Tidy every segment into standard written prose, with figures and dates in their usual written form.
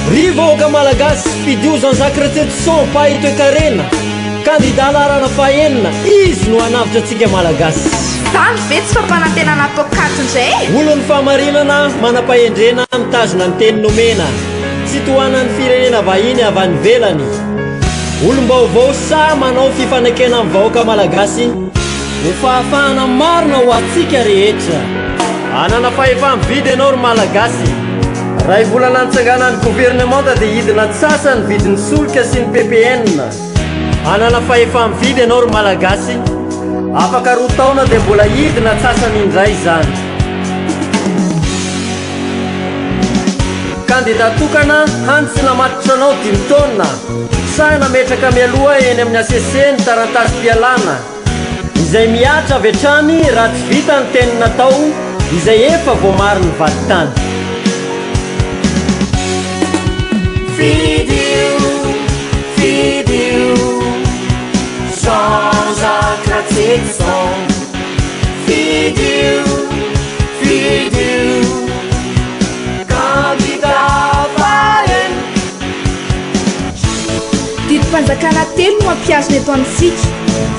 Rivoaka malagasy fidio Jean-Jacques Pahy Toekarena candidat larana fahenina izy no hanavitra antsika malagasy zany ve tsy fampanantenana tokatrindray olony famarinana manam-pahendrena mitazona ny teny nomena tsy tohanany firenena vahiny avy any velany olom-baovao sa manao fifanekena amin'ny vahoaka malagasy ho fahafahana marina ho atsika rehetra anana fahefamividy ianao ry malagasy raha volana nitsangana ny gouvernemanta dia hidina tsasany vidiny solika sy ny ppn anana fahefamividy ianao ry malagasy afaka roa taona dia mbola hidina tsasany indray zany candidat tokana hantsy namatitra anao 5 taona sa nametraka mialoha eny amin'ny aseseny taratasy-pialana izay miatra avy hatrany raha tsy vita ny teny natao izay efa voamary ny vatitany Fidio Jean-Jacques Fidio candidat Pahen didim-panjakana telo no mampiazona eto amintsika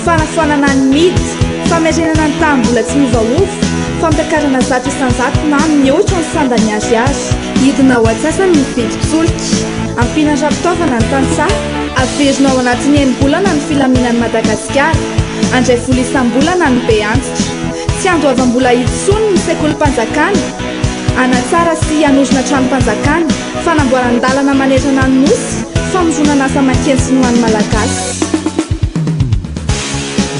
fanafoanana ny midy famerenana ny tahm-bola tsy miovaova fampiakarana zato isan-jato na mihoatra ny sandany azy azy hidina ho atsasany ny vidim-solika ampinandra-pitaovana ny tantsaha averina ao anatin'ny enim-bolana ny filaminan'ny Madagasikara andray vola isam-bolana ny be antitra tsy andoavam-bola hitsony ny sekolim-panjakana anatsara sy hanorina trano-panjakana fanamboaran-dalana manerana ny nosy famoronana asa makeny sy ny ho an'ny malagasy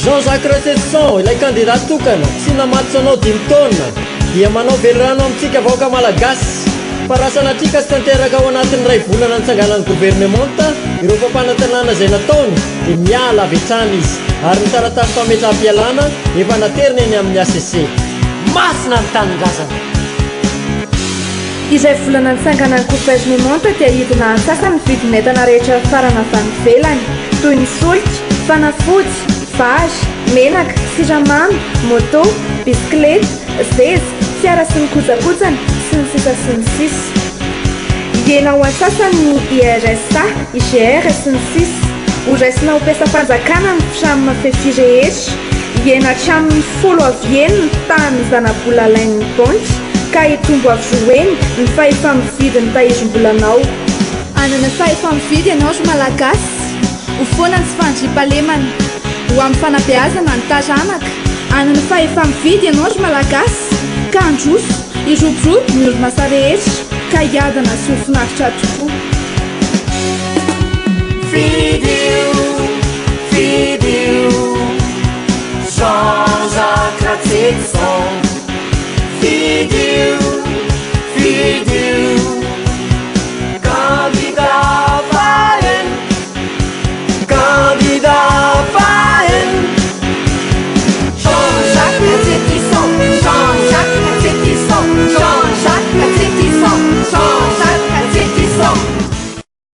Jean-Jacques ilay candidat tokana tsy namatitra anao 5 taona dia manao velorano amintsika vahoaka malagasy fa raha sanatrika sy tanteraka ao anatin'ny ray volana nitsanganan'ny gouvernemanta ireo fampanantenana izay nataony dia miala avy hatrany izy ary ny taratasy fametraha-pialana efa naterina eny amin'ny ACC masina ny tanindrazana izay volana nitsanganan'ny gouvernemanta dia hidina antsasany vidin'entana rehetra farana avy any ivelany toy ny solika fanafody vary menaka siramamy moto bisiklety zeza fiara sy ny kojakojany sy ny sisa sy ny sisa hiena ho antsasany ny IRSA IGR sy ny sisa ho raisina ho pesa-panjakana ny fitramy mafefy rehetra hiena hatramin'ny 10 avieny ny tany zana-bola lain'ny banky ka hitombo avoeny ny fahefamividy ny tahirim-bolanao anana fahefamividy ianao ry malagasy ho foana ny sy fandriam-pahalemana ho amin'ny fanabeazana ny taranaka anana fahefamividy ianao ry malagasy ka androso iroborobo ny orinasa rehetra ka hiadana sy ho finaritra tokoa Fidio Jean-Jacques Fidio